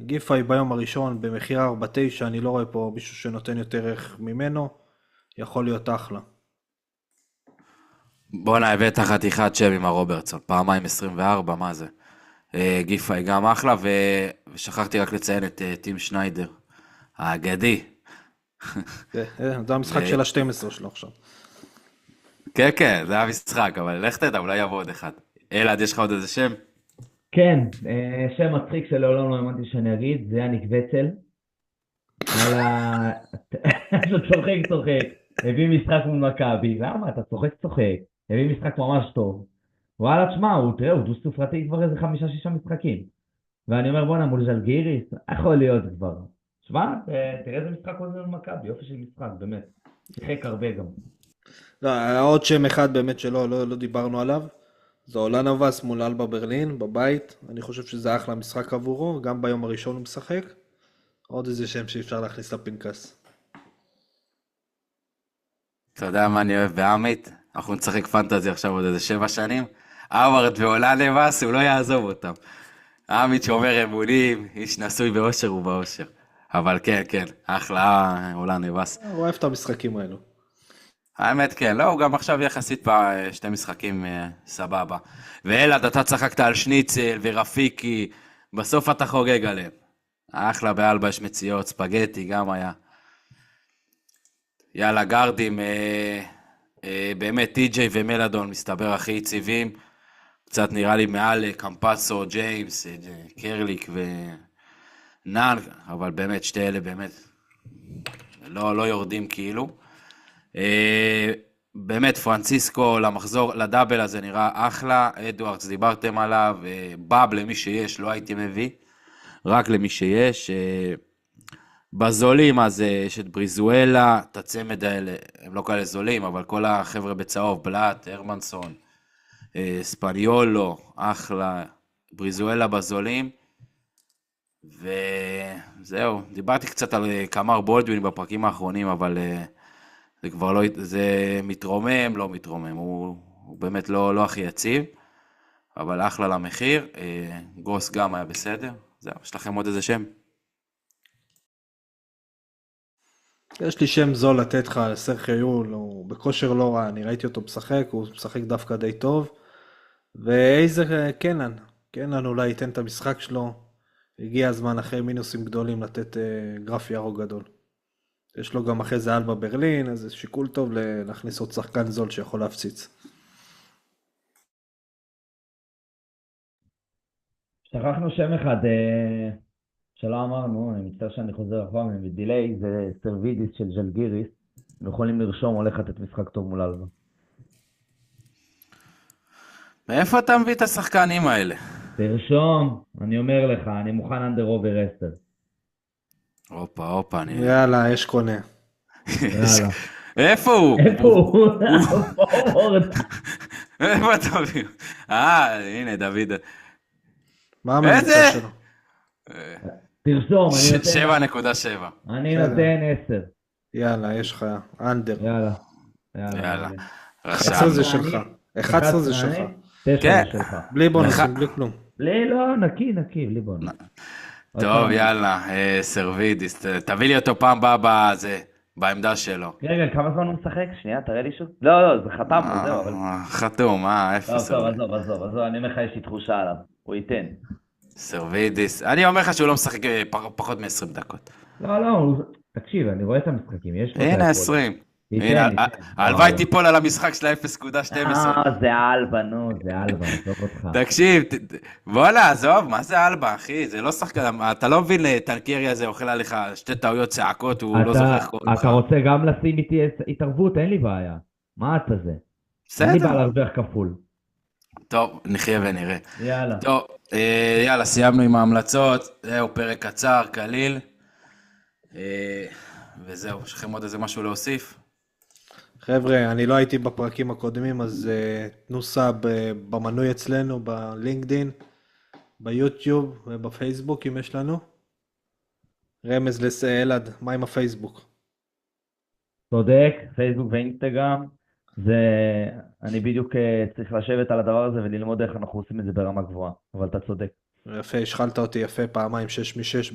גיפאי ביום הראשון במחיר 4.9, אני לא רואה פה מישהו שנותן יותר ערך ממנו, יכול להיות אחלה. בוא'נה, הבאת חתיכת שם עם הרוברטסון, פעמיים 24, מה זה? גיפאי גם אחלה, ושכחתי רק לציין את טים שניידר, האגדי. זה המשחק של ה-12 שלו עכשיו. כן, כן, זה היה משחק, אבל לך תדע, אולי יבוא עוד אחד. אלעד, יש לך עוד איזה שם? כן, שם מצחיק שלעולם לא האמנתי שאני אגיד, זה יאניק וצל. אתה צוחק. הביא משחק מול מכבי, למה? אתה צוחק. הביא משחק ממש טוב. וואלה, תשמע, הוא דו ספרתי כבר איזה 5-6 משחקים. ואני אומר, בוא'נה, מול ז'לגיריס, יכול להיות כבר. תשמע, תראה איזה משחק הוא מול מכבי, יופי של משחק, באמת. שיחק הרבה גם. עוד שם אחד באמת שלא לא דיברנו עליו, זה אולנה וס מול אלבה ברלין בבית, אני חושב שזה אחלה משחק עבורו, גם ביום הראשון הוא משחק. עוד איזה שם שאפשר להכניס לפנקס. אתה יודע מה אני אוהב בעמית? אנחנו נשחק פנטזי עכשיו עוד איזה 7 שנים. אאווארד ועולה נבאס, הוא לא יעזוב אותם. עמית שומר אמונים, איש נשוי באושר ובאושר. אבל כן, כן, אחלה עולה נבאס. הוא אוהב את המשחקים האלו. האמת כן, לא, הוא גם עכשיו יחסית בשתי משחקים סבבה. ואלעד, אתה צחקת על שניצל ורפיקי, בסוף אתה חוגג עליהם. אחלה באלבה יש מציאות, ספגטי גם היה. יאללה, גרדים, באמת טי.ג'יי ומלאדון מסתבר הכי יציבים. קצת נראה לי מעל קמפסו, ג'יימס, קרליק ונאן, אבל באמת שתי אלה באמת לא יורדים כאילו. באמת פרנסיסקו למחזור, לדאבל הזה נראה אחלה, אדוארדס דיברתם עליו, באב למי שיש, לא הייתי מביא, רק למי שיש. בזולים אז יש את בריזואלה, את הצמד האלה, הם לא כאלה זולים, אבל כל החבר'ה בצהוב, בלאט, הרמנסון, ספניולו, אחלה, בריזואלה בזולים, וזהו, דיברתי קצת על קמר בולדווין בפרקים האחרונים, אבל זה כבר לא, זה מתרומם, לא מתרומם, הוא באמת לא הכי יציב, אבל אחלה למחיר, גוס גם היה בסדר, זהו, יש לכם עוד איזה שם? יש לי שם זול לתת לך, סרחיו יול, הוא בכושר לא רע, אני ראיתי אותו משחק, הוא משחק דווקא די טוב. ואיזה קנן אולי ייתן את המשחק שלו, הגיע הזמן אחרי מינוסים גדולים לתת גרף ירוק גדול. יש לו גם אחרי זה אלבה ברלין, אז זה שיקול טוב להכניס עוד שחקן זול שיכול להפציץ. שכחנו שם אחד שלא אמרנו, אני מצטער שאני חוזר אחורה בדיליי, זה סרווידיס של ז'לגיריס. הם יכולים לרשום, הולך לתת משחק טוב מול אלבה. מאיפה אתה מביא את השחקנים האלה? תרשום, אני אומר לך, אני מוכן אנדר אובר 10. הופה, אני... יאללה, יש קונה. יאללה. איפה הוא? איפה הוא? פורוורד. איפה אתה מביא? הנה, דוד. מה הממוצע איזה? שלו? תרשום, אני נותן... 7.7. אני נותן 10. יאללה, יש לך אנדר. יאללה. יאללה. 11 זה שלך. 11 זה שלך. 9 כן. זה שלך. בלי בונוסים, בלי כלום. לא, נקי, בלי בונוס. טוב, יאללה, סרווידיס, תביא לי אותו פעם באה בעמדה שלו. רגע, כמה זמן הוא משחק? שנייה, תראה לי שוב. לא, זה חתם, זהו, אבל... חתום, איפה טוב, סרווידיס? עזוב, אני אומר לך, יש לי תחושה עליו. הוא ייתן. סרווידיס, אני אומר לך שהוא לא משחק פחות מ-20 דקות. לא, תקשיב, אני רואה את המשחקים, יש לו... הנה 20. הנה, הלוואי תיפול על המשחק של ה-0.12. זה אלבה, נו, זה אלבה, עזוב אותך. תקשיב, בוא'לה, עזוב, מה זה אלבה, אחי? זה לא שחקן, אתה לא מבין, טנקרי הזה אוכל עליך שתי טעויות צעקות, הוא לא זוכר איך קוראים לך. אתה רוצה גם לשים איתי התערבות? אין לי בעיה. מה אתה זה? בסדר. אין לי בעיה להרוויח כפול. טוב, נחיה ונראה. יאללה. טוב, יאללה, סיימנו עם ההמלצות, זהו, פרק קצר, קליל, וזהו, יש לכם עוד איזה משהו להוסיף? חבר'ה, אני לא הייתי בפרקים הקודמים, אז תנו סאב במנוי אצלנו, בלינקדין, ביוטיוב ובפייסבוק, אם יש לנו. רמז אלעד, מה עם הפייסבוק? צודק, פייסבוק ואינסטגרם. אני בדיוק צריך לשבת על הדבר הזה וללמוד איך אנחנו עושים את זה ברמה גבוהה, אבל אתה צודק. יפה, השחלת אותי יפה פעמיים 6 מ-6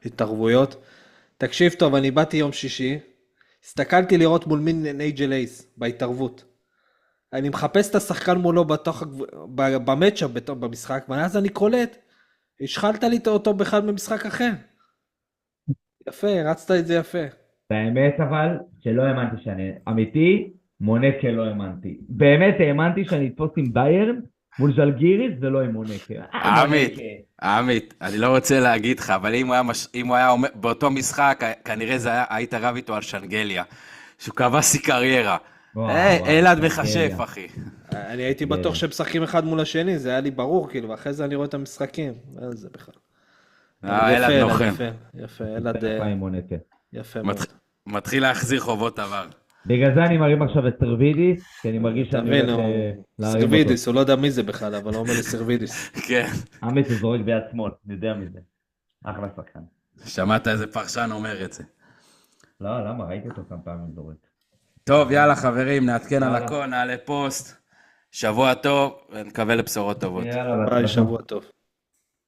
בהתערבויות. תקשיב טוב, אני באתי יום שישי, הסתכלתי לראות מול מין נייג'ל אייס בהתערבות. אני מחפש את השחקן מולו במצ'אפ במשחק, ואז אני קולט, השחלת לי אותו בכלל במשחק אחר. יפה, רצת את זה יפה. באמת אבל, שלא האמנתי שאני אמיתי, מונקה לא האמנתי. באמת האמנתי שאני אתפוס עם ביירן מול ז'לגיריס ולא עם מונקה. עמית, אני לא רוצה להגיד לך, אבל אם הוא היה באותו משחק, כנראה היית רב איתו על שנגליה, שהוא קבע שיא קריירה. אלעד מחשף, אחי. אני הייתי בטוח שמשחקים אחד מול השני, זה היה לי ברור, כאילו, ואחרי זה אני רואה את המשחקים. זה בכלל. אלעד נוחם. יפה, אלעד... יפה מאוד. מתחיל להחזיר חובות עבר. בגלל זה אני מרים עכשיו את סרווידיס, כי אני מרגיש שאני הולך להרים אותו. סרווידיס, הוא לא יודע מי זה בכלל, אבל הוא אומר לי סרווידיס. כן. עמית הוא זורק ביד שמאל, אני יודע מזה. אחלה שחקן. שמעת איזה פרשן אומר את זה. לא, למה? ראיתי אותו כמה פעמים זורק. טוב, יאללה חברים, נעדכן על יאללה, הכל, נעלה פוסט. שבוע טוב, ונקווה לבשורות טובות. יאללה, ביי, בהצלחה. שבוע טוב.